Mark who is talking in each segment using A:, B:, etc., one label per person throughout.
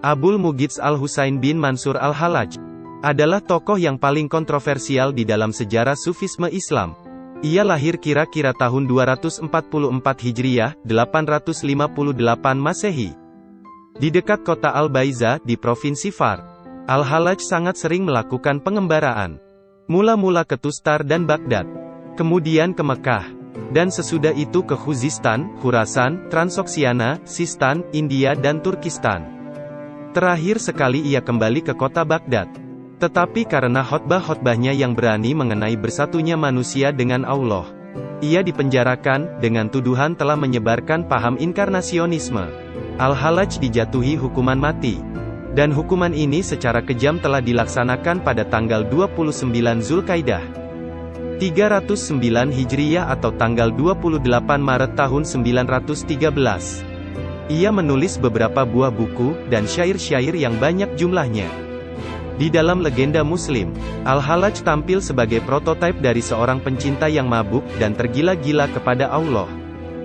A: Abul Mughits Al-Husain bin Mansur Al-Hallaj adalah tokoh yang paling kontroversial di dalam sejarah Sufisme Islam. Ia lahir kira-kira tahun 244 Hijriah, 858 Masehi, di dekat kota Al-Baiza, di Provinsi Fars. Al-Hallaj sangat sering melakukan pengembaraan. Mula-mula ke Tustar dan Baghdad, kemudian ke Mekah, dan sesudah itu ke Khuzistan, Khurasan, Transoksiana, Sistan, India dan Turkistan. Terakhir sekali ia kembali ke kota Baghdad. Tetapi karena khotbah-khotbahnya yang berani mengenai bersatunya manusia dengan Allah, ia dipenjarakan, dengan tuduhan telah menyebarkan paham inkarnasionisme. Al-Hallaj dijatuhi hukuman mati. Dan hukuman ini secara kejam telah dilaksanakan pada tanggal 29 Zulkaidah 309 Hijriyah atau tanggal 28 Maret tahun 913. Ia menulis beberapa buah buku, dan syair-syair yang banyak jumlahnya. Di dalam legenda Muslim, Al-Hallaj tampil sebagai prototipe dari seorang pencinta yang mabuk dan tergila-gila kepada Allah.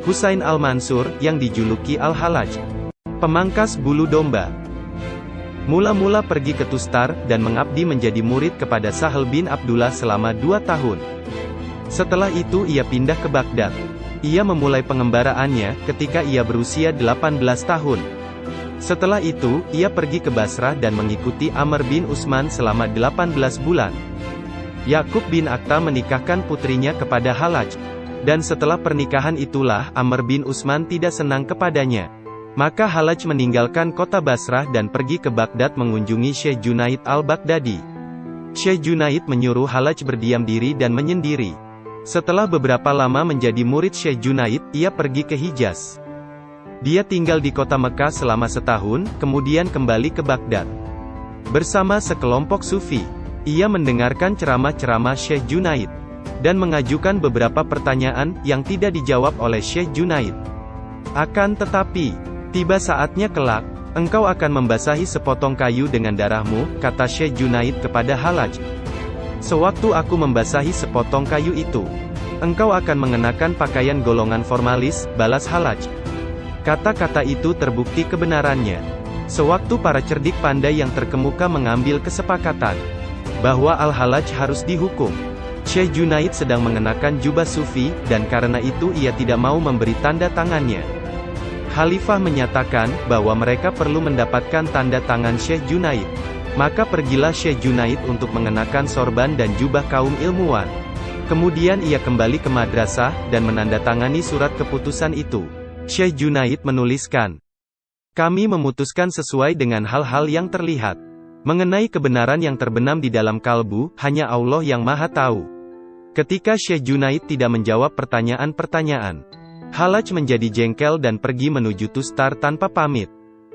A: Husain Al-Mansur, yang dijuluki Al-Hallaj, pemangkas bulu domba, mula-mula pergi ke Tustar, dan mengabdi menjadi murid kepada Sahal bin Abdullah selama 2 tahun. Setelah itu ia pindah ke Baghdad. Ia memulai pengembaraannya ketika ia berusia 18 tahun. Setelah itu, ia pergi ke Basrah dan mengikuti Amr bin Utsman selama 18 bulan. Yakub bin Akhta menikahkan putrinya kepada Hallaj. Dan setelah pernikahan itulah Amr bin Utsman tidak senang kepadanya. Maka Hallaj meninggalkan kota Basrah dan pergi ke Baghdad mengunjungi Syekh Junaid al-Baghdadi. Syekh Junaid menyuruh Hallaj berdiam diri dan menyendiri. Setelah beberapa lama menjadi murid Syekh Junaid, ia pergi ke Hijaz. Dia tinggal di kota Mekah selama setahun, kemudian kembali ke Baghdad. Bersama sekelompok sufi, ia mendengarkan ceramah-ceramah Syekh Junaid, dan mengajukan beberapa pertanyaan yang tidak dijawab oleh Syekh Junaid. Akan tetapi, tiba saatnya kelak, engkau akan membasahi sepotong kayu dengan darahmu, kata Syekh Junaid kepada Hallaj. Sewaktu aku membasahi sepotong kayu itu, engkau akan mengenakan pakaian golongan formalis, balas Hallaj. Kata-kata itu terbukti kebenarannya. Sewaktu para cerdik pandai yang terkemuka mengambil kesepakatan bahwa Al-Hallaj harus dihukum, Syekh Junaid sedang mengenakan jubah sufi, dan karena itu ia tidak mau memberi tanda tangannya. Khalifah menyatakan bahwa mereka perlu mendapatkan tanda tangan Syekh Junaid. Maka pergilah Syekh Junaid untuk mengenakan sorban dan jubah kaum ilmuwan. Kemudian ia kembali ke madrasah, dan menandatangani surat keputusan itu. Syekh Junaid menuliskan, "Kami memutuskan sesuai dengan hal-hal yang terlihat. Mengenai kebenaran yang terbenam di dalam kalbu, hanya Allah yang Maha Tahu." Ketika Syekh Junaid tidak menjawab pertanyaan-pertanyaan, Hallaj menjadi jengkel dan pergi menuju Tustar tanpa pamit.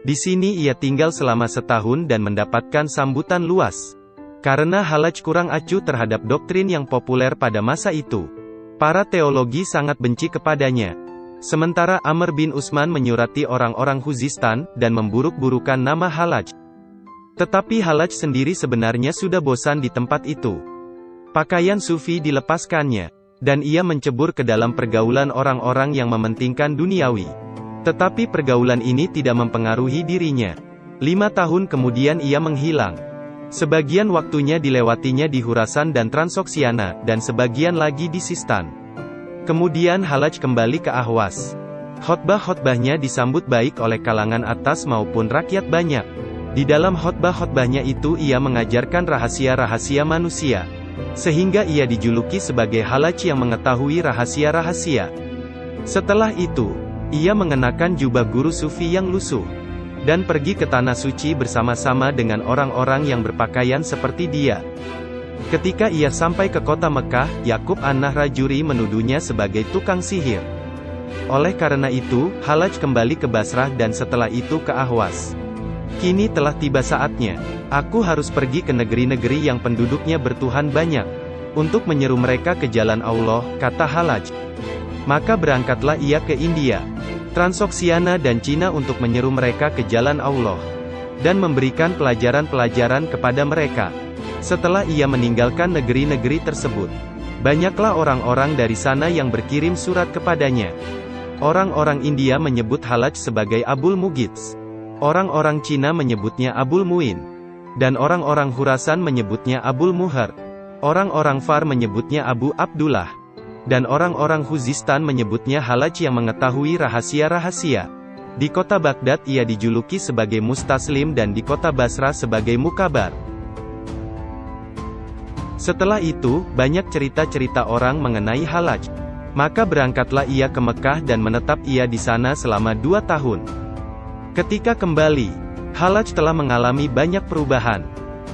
A: Di sini ia tinggal selama setahun dan mendapatkan sambutan luas. Karena Hallaj kurang acuh terhadap doktrin yang populer pada masa itu, para teologi sangat benci kepadanya. Sementara Amr bin Utsman menyurati orang-orang Khuzistan, dan memburuk-burukan nama Hallaj. Tetapi Hallaj sendiri sebenarnya sudah bosan di tempat itu. Pakaian sufi dilepaskannya, dan ia mencebur ke dalam pergaulan orang-orang yang mementingkan duniawi. Tetapi pergaulan ini tidak mempengaruhi dirinya. 5 tahun kemudian ia menghilang. Sebagian waktunya dilewatinya di Khurasan dan Transoksiana, dan sebagian lagi di Sistan. Kemudian Hallaj kembali ke Ahwas. Khotbah-khotbahnya disambut baik oleh kalangan atas maupun rakyat banyak. Di dalam khotbah-khotbahnya itu ia mengajarkan rahasia-rahasia manusia. Sehingga ia dijuluki sebagai Hallaj yang mengetahui rahasia-rahasia. Setelah itu, ia mengenakan jubah guru sufi yang lusuh, dan pergi ke Tanah Suci bersama-sama dengan orang-orang yang berpakaian seperti dia. Ketika ia sampai ke kota Mekah, Yakub an-Nahrajuri menuduhnya sebagai tukang sihir. Oleh karena itu, Hallaj kembali ke Basrah dan setelah itu ke Ahwas. Kini telah tiba saatnya. Aku harus pergi ke negeri-negeri yang penduduknya bertuhan banyak, untuk menyeru mereka ke jalan Allah, kata Hallaj. Maka berangkatlah ia ke India, Transoksiana dan Cina untuk menyeru mereka ke jalan Allah, dan memberikan pelajaran-pelajaran kepada mereka. Setelah ia meninggalkan negeri-negeri tersebut, banyaklah orang-orang dari sana yang berkirim surat kepadanya. Orang-orang India menyebut Hallaj sebagai Abul Mughits. Orang-orang Cina menyebutnya Abul Muin. Dan orang-orang Khurasan menyebutnya Abul Muhar. Orang-orang Far menyebutnya Abu Abdullah. Dan orang-orang Khuzistan menyebutnya Halaj yang mengetahui rahasia-rahasia. Di kota Baghdad ia dijuluki sebagai Mustaslim dan di kota Basra sebagai Mukabar. Setelah itu, banyak cerita-cerita orang mengenai Halaj. Maka berangkatlah ia ke Mekah dan menetap ia di sana selama 2 tahun. Ketika kembali, Halaj telah mengalami banyak perubahan,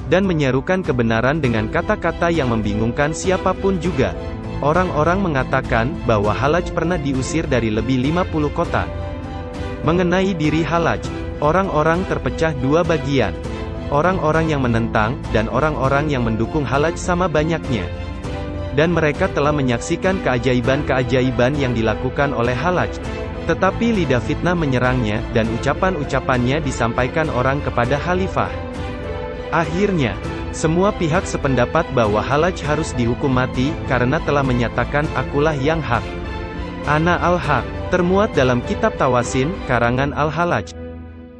A: dan menyerukan kebenaran dengan kata-kata yang membingungkan siapapun juga. Orang-orang mengatakan, bahwa Halaj pernah diusir dari lebih 50 kota. Mengenai diri Halaj, orang-orang terpecah 2 bagian. Orang-orang yang menentang, dan orang-orang yang mendukung Halaj sama banyaknya. Dan mereka telah menyaksikan keajaiban-keajaiban yang dilakukan oleh Halaj. Tetapi lidah fitnah menyerangnya, dan ucapan-ucapannya disampaikan orang kepada khalifah. Akhirnya, semua pihak sependapat bahwa Halaj harus dihukum mati, karena telah menyatakan akulah yang hak. Ana al-haq, termuat dalam kitab Tawasin, karangan Al-Halaj.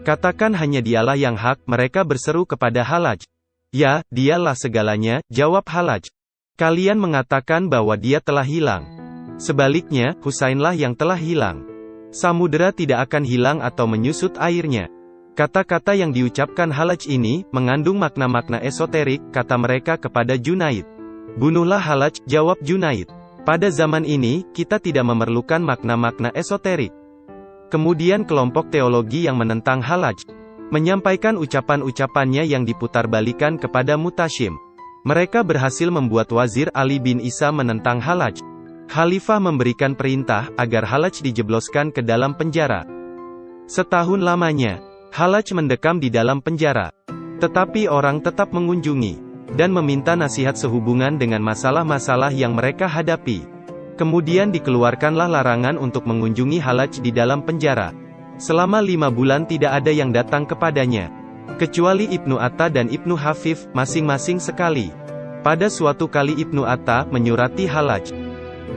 A: Katakan hanya dialah yang hak, mereka berseru kepada Halaj. Ya, dialah segalanya, jawab Halaj. Kalian mengatakan bahwa dia telah hilang. Sebaliknya, Husainlah yang telah hilang. Samudera tidak akan hilang atau menyusut airnya. Kata-kata yang diucapkan Halaj ini, mengandung makna-makna esoterik, kata mereka kepada Junaid. Bunuhlah Halaj, jawab Junaid. Pada zaman ini, kita tidak memerlukan makna-makna esoterik. Kemudian kelompok teologi yang menentang Halaj, menyampaikan ucapan-ucapannya yang diputarbalikan kepada Mutashim. Mereka berhasil membuat Wazir Ali bin Isa menentang Halaj. Khalifah memberikan perintah, agar Halaj dijebloskan ke dalam penjara. Setahun lamanya, Halaj mendekam di dalam penjara. Tetapi orang tetap mengunjungi, dan meminta nasihat sehubungan dengan masalah-masalah yang mereka hadapi. Kemudian dikeluarkanlah larangan untuk mengunjungi Halaj di dalam penjara. Selama 5 bulan tidak ada yang datang kepadanya. Kecuali Ibnu Atta dan Ibnu Hafif, masing-masing sekali. Pada suatu kali Ibnu Atta menyurati Halaj.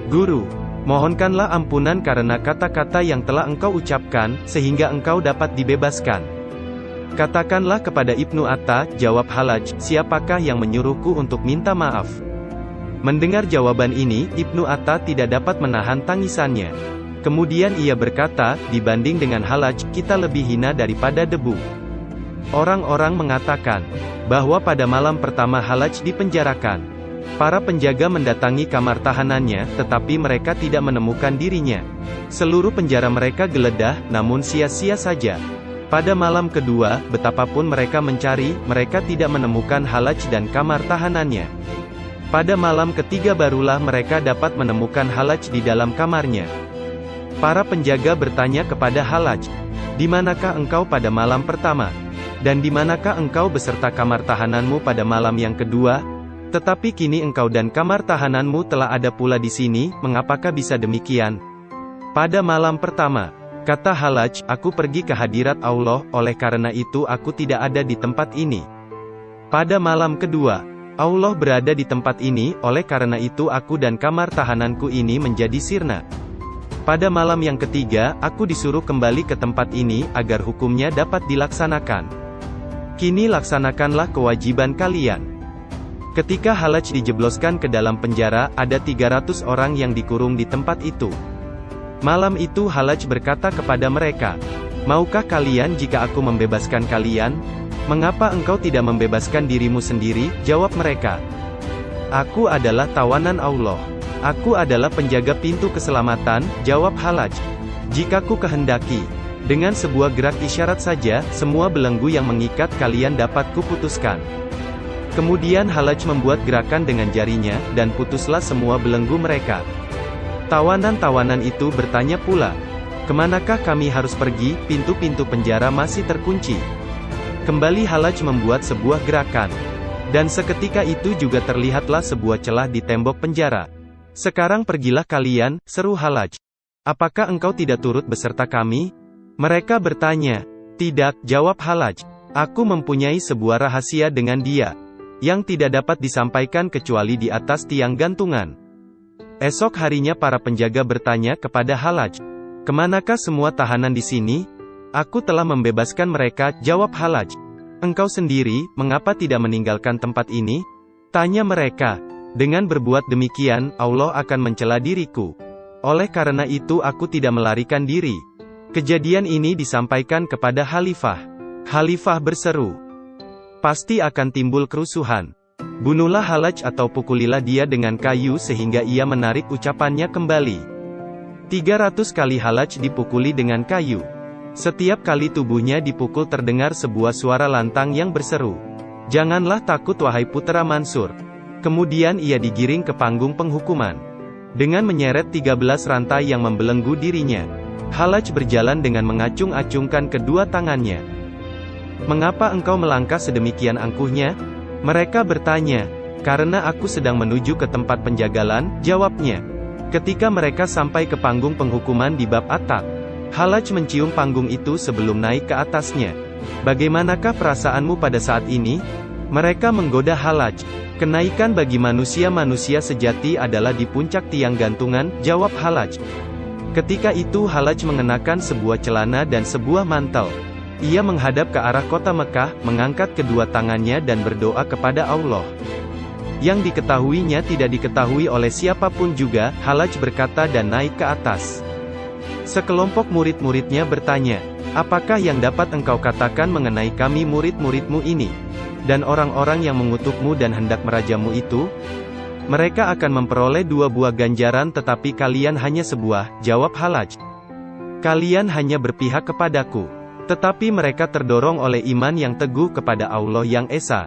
A: Guru, mohonkanlah ampunan karena kata-kata yang telah engkau ucapkan, sehingga engkau dapat dibebaskan. Katakanlah kepada Ibnu Atta, jawab Halaj, siapakah yang menyuruhku untuk minta maaf? Mendengar jawaban ini, Ibnu Atta tidak dapat menahan tangisannya. Kemudian ia berkata, dibanding dengan Halaj, kita lebih hina daripada debu. Orang-orang mengatakan, bahwa pada malam pertama Halaj dipenjarakan, para penjaga mendatangi kamar tahanannya, tetapi mereka tidak menemukan dirinya. Seluruh penjara mereka geledah, namun sia-sia saja. Pada malam kedua, betapapun mereka mencari, mereka tidak menemukan Halaj dan kamar tahanannya. Pada malam ketiga barulah mereka dapat menemukan Halaj di dalam kamarnya. Para penjaga bertanya kepada Halaj, di manakah engkau pada malam pertama? Dan di manakah engkau beserta kamar tahananmu pada malam yang kedua? Tetapi kini engkau dan kamar tahananmu telah ada pula di sini, mengapakah bisa demikian? Pada malam pertama, kata Halaj, aku pergi ke hadirat Allah, oleh karena itu aku tidak ada di tempat ini. Pada malam kedua, Allah berada di tempat ini, oleh karena itu aku dan kamar tahananku ini menjadi sirna. Pada malam yang ketiga, aku disuruh kembali ke tempat ini, agar hukumnya dapat dilaksanakan. Kini laksanakanlah kewajiban kalian. Ketika Halaj dijebloskan ke dalam penjara, ada 300 orang yang dikurung di tempat itu. Malam itu Halaj berkata kepada mereka, maukah kalian jika aku membebaskan kalian? Mengapa engkau tidak membebaskan dirimu sendiri? Jawab mereka. Aku adalah tawanan Allah. Aku adalah penjaga pintu keselamatan, jawab Halaj. Jika ku kehendaki, dengan sebuah gerak isyarat saja, semua belenggu yang mengikat kalian dapat kuputuskan. Kemudian Halaj membuat gerakan dengan jarinya, dan putuslah semua belenggu mereka. Tawanan-tawanan itu bertanya pula, kemanakah kami harus pergi? Pintu-pintu penjara masih terkunci. Kembali Halaj membuat sebuah gerakan. Dan seketika itu juga terlihatlah sebuah celah di tembok penjara. Sekarang pergilah kalian, seru Halaj. Apakah engkau tidak turut beserta kami? Mereka bertanya. Tidak, jawab Halaj. Aku mempunyai sebuah rahasia dengan dia, yang tidak dapat disampaikan kecuali di atas tiang gantungan. Esok harinya para penjaga bertanya kepada Halaj, kemanakah semua tahanan di sini? Aku telah membebaskan mereka, jawab Halaj. Engkau sendiri, mengapa tidak meninggalkan tempat ini? Tanya mereka. Dengan berbuat demikian, Allah akan mencela diriku. Oleh karena itu aku tidak melarikan diri. Kejadian ini disampaikan kepada Khalifah. Khalifah berseru, pasti akan timbul kerusuhan. Bunuhlah Halaj atau pukulilah dia dengan kayu sehingga ia menarik ucapannya kembali. 300 kali Halaj dipukuli dengan kayu. Setiap kali tubuhnya dipukul terdengar sebuah suara lantang yang berseru, janganlah takut wahai putra Mansur. Kemudian ia digiring ke panggung penghukuman. Dengan menyeret 13 rantai yang membelenggu dirinya, Halaj berjalan dengan mengacung-acungkan kedua tangannya. Mengapa engkau melangkah sedemikian angkuhnya? Mereka bertanya. Karena aku sedang menuju ke tempat penjagalan, jawabnya. Ketika mereka sampai ke panggung penghukuman di bab atap, Halaj mencium panggung itu sebelum naik ke atasnya. Bagaimanakah perasaanmu pada saat ini? Mereka menggoda Halaj. Kenaikan bagi manusia-manusia sejati adalah di puncak tiang gantungan, jawab Halaj. Ketika itu Halaj mengenakan sebuah celana dan sebuah mantel. Ia menghadap ke arah kota Mekah, mengangkat kedua tangannya dan berdoa kepada Allah. Yang diketahuinya tidak diketahui oleh siapapun juga, Halaj berkata dan naik ke atas. Sekelompok murid-muridnya bertanya, apakah yang dapat engkau katakan mengenai kami murid-muridmu ini? Dan orang-orang yang mengutukmu dan hendak merajamu itu? Mereka akan memperoleh 2 buah ganjaran tetapi kalian hanya sebuah, jawab Halaj. Kalian hanya berpihak kepadaku. Tetapi mereka terdorong oleh iman yang teguh kepada Allah yang Esa.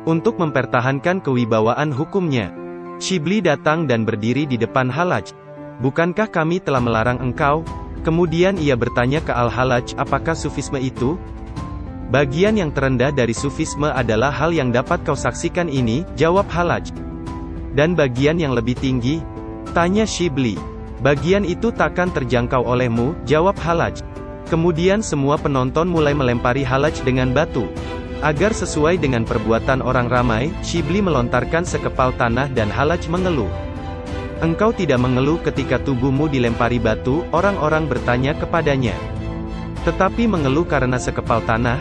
A: Untuk mempertahankan kewibawaan hukumnya, Shibli datang dan berdiri di depan Halaj. Bukankah kami telah melarang engkau? Kemudian ia bertanya ke Al-Halaj, apakah sufisme itu? Bagian yang terendah dari sufisme adalah hal yang dapat kau saksikan ini, jawab Halaj. Dan bagian yang lebih tinggi? Tanya Shibli. Bagian itu takkan terjangkau olehmu, jawab Halaj. Kemudian semua penonton mulai melempari Halaj dengan batu. Agar sesuai dengan perbuatan orang ramai, Shibli melontarkan sekepal tanah dan Halaj mengeluh. Engkau tidak mengeluh ketika tubuhmu dilempari batu, orang-orang bertanya kepadanya. Tetapi mengeluh karena sekepal tanah?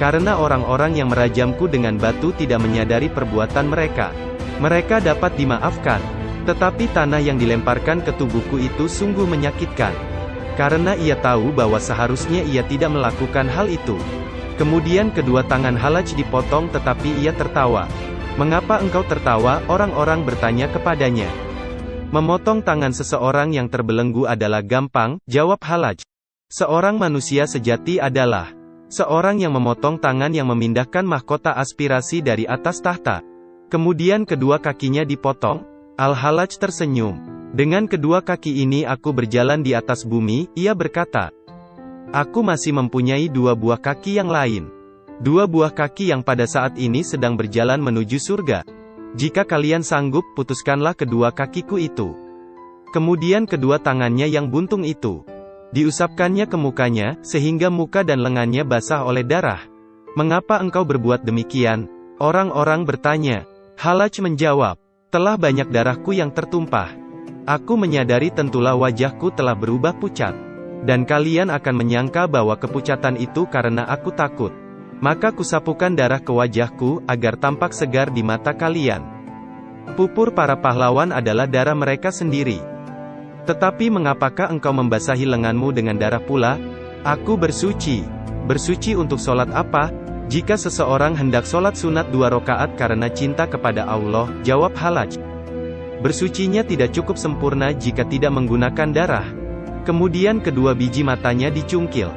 A: Karena orang-orang yang merajamku dengan batu tidak menyadari perbuatan mereka. Mereka dapat dimaafkan. Tetapi tanah yang dilemparkan ke tubuhku itu sungguh menyakitkan. Karena ia tahu bahwa seharusnya ia tidak melakukan hal itu. Kemudian kedua tangan Halaj dipotong tetapi ia tertawa. Mengapa engkau tertawa? Orang-orang bertanya kepadanya. Memotong tangan seseorang yang terbelenggu adalah gampang, jawab Halaj. Seorang manusia sejati adalah seorang yang memotong tangan yang memindahkan mahkota aspirasi dari atas tahta. Kemudian kedua kakinya dipotong. Al-Halaj tersenyum. Dengan kedua kaki ini aku berjalan di atas bumi, ia berkata. Aku masih mempunyai 2 buah kaki yang lain. 2 buah kaki yang pada saat ini sedang berjalan menuju surga. Jika kalian sanggup, putuskanlah kedua kakiku itu. Kemudian kedua tangannya yang buntung itu diusapkannya ke mukanya, sehingga muka dan lengannya basah oleh darah. Mengapa engkau berbuat demikian? Orang-orang bertanya. Halaj menjawab, telah banyak darahku yang tertumpah. Aku menyadari tentulah wajahku telah berubah pucat. Dan kalian akan menyangka bahwa kepucatan itu karena aku takut. Maka kusapukan darah ke wajahku, agar tampak segar di mata kalian. Pupur para pahlawan adalah darah mereka sendiri. Tetapi mengapakah engkau membasahi lenganmu dengan darah pula? Aku bersuci. Bersuci untuk sholat apa? Jika seseorang hendak sholat sunat 2 rakaat karena cinta kepada Allah, jawab Halaj. Bersucinya tidak cukup sempurna jika tidak menggunakan darah. Kemudian kedua biji matanya dicungkil.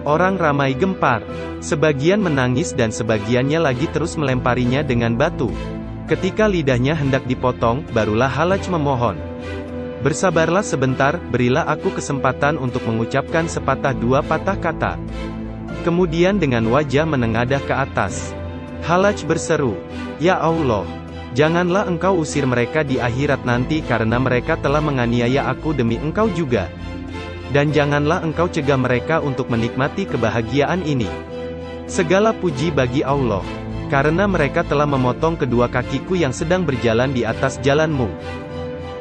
A: Orang ramai gempar. Sebagian menangis dan sebagiannya lagi terus melemparinya dengan batu. Ketika lidahnya hendak dipotong, barulah Halaj memohon. Bersabarlah sebentar, berilah aku kesempatan untuk mengucapkan sepatah 2 patah kata. Kemudian dengan wajah menengadah ke atas, Halaj berseru, Ya Allah, janganlah engkau usir mereka di akhirat nanti karena mereka telah menganiaya aku demi engkau juga. Dan janganlah engkau cegah mereka untuk menikmati kebahagiaan ini. Segala puji bagi Allah, karena mereka telah memotong kedua kakiku yang sedang berjalan di atas jalanmu.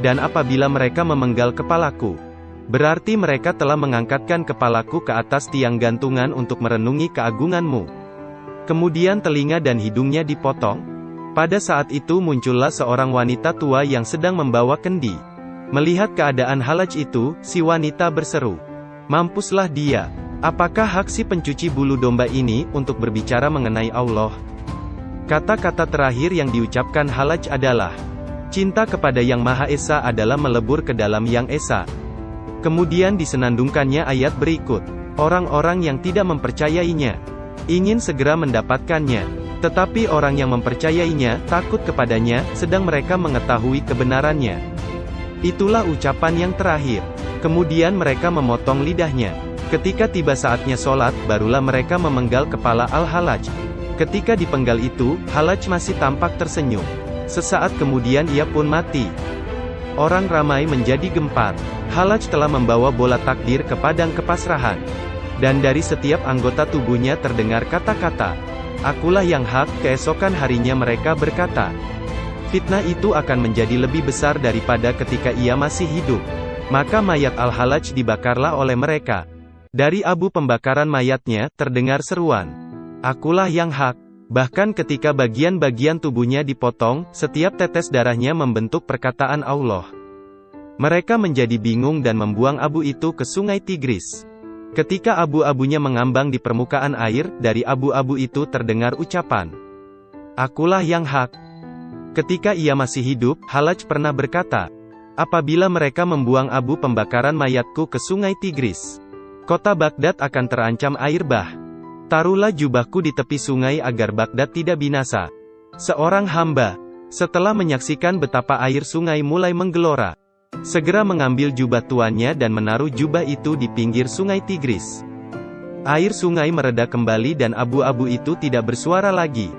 A: Dan apabila mereka memenggal kepalaku, Berarti mereka telah mengangkatkan kepalaku ke atas tiang gantungan untuk merenungi keagunganmu. Kemudian telinga dan hidungnya dipotong. Pada saat itu muncullah seorang wanita tua yang sedang membawa kendi. Melihat keadaan Halaj itu, si wanita berseru, "Mampuslah dia! Apakah hak si pencuci bulu domba ini untuk berbicara mengenai Allah?" Kata-kata terakhir yang diucapkan Halaj adalah, "Cinta kepada Yang Maha Esa adalah melebur ke dalam Yang Esa." Kemudian disenandungkannya ayat berikut. Orang-orang yang tidak mempercayainya ingin segera mendapatkannya, tetapi orang yang mempercayainya takut kepadanya, sedang mereka mengetahui kebenarannya. Itulah ucapan yang terakhir. Kemudian mereka memotong lidahnya. Ketika tiba saatnya sholat, barulah mereka memenggal kepala Al-Halaj. Ketika dipenggal itu, Halaj masih tampak tersenyum. Sesaat kemudian ia pun mati. Orang ramai menjadi gempar. Halaj telah membawa bola takdir ke padang kepasrahan. Dan dari setiap anggota tubuhnya terdengar kata-kata, "Akulah yang hak." Keesokan harinya mereka berkata, fitnah itu akan menjadi lebih besar daripada ketika ia masih hidup. Maka mayat Al-Halaj dibakarlah oleh mereka. Dari abu pembakaran mayatnya, terdengar seruan, "Akulah yang hak." Bahkan ketika bagian-bagian tubuhnya dipotong, setiap tetes darahnya membentuk perkataan Allah. Mereka menjadi bingung dan membuang abu itu ke sungai Tigris. Ketika abu-abunya mengambang di permukaan air, dari abu-abu itu terdengar ucapan, "Akulah yang hak." Ketika ia masih hidup, Halaj pernah berkata, "Apabila mereka membuang abu pembakaran mayatku ke sungai Tigris, kota Baghdad akan terancam air bah. Taruhlah jubahku di tepi sungai agar Baghdad tidak binasa." Seorang hamba, setelah menyaksikan betapa air sungai mulai menggelora, segera mengambil jubah tuannya dan menaruh jubah itu di pinggir sungai Tigris. Air sungai mereda kembali dan abu-abu itu tidak bersuara lagi.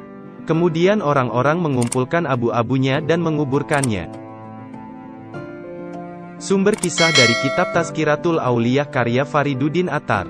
A: Kemudian orang-orang mengumpulkan abu-abunya dan menguburkannya. Sumber kisah dari kitab Tazkiratul Auliya karya Fariduddin Attar.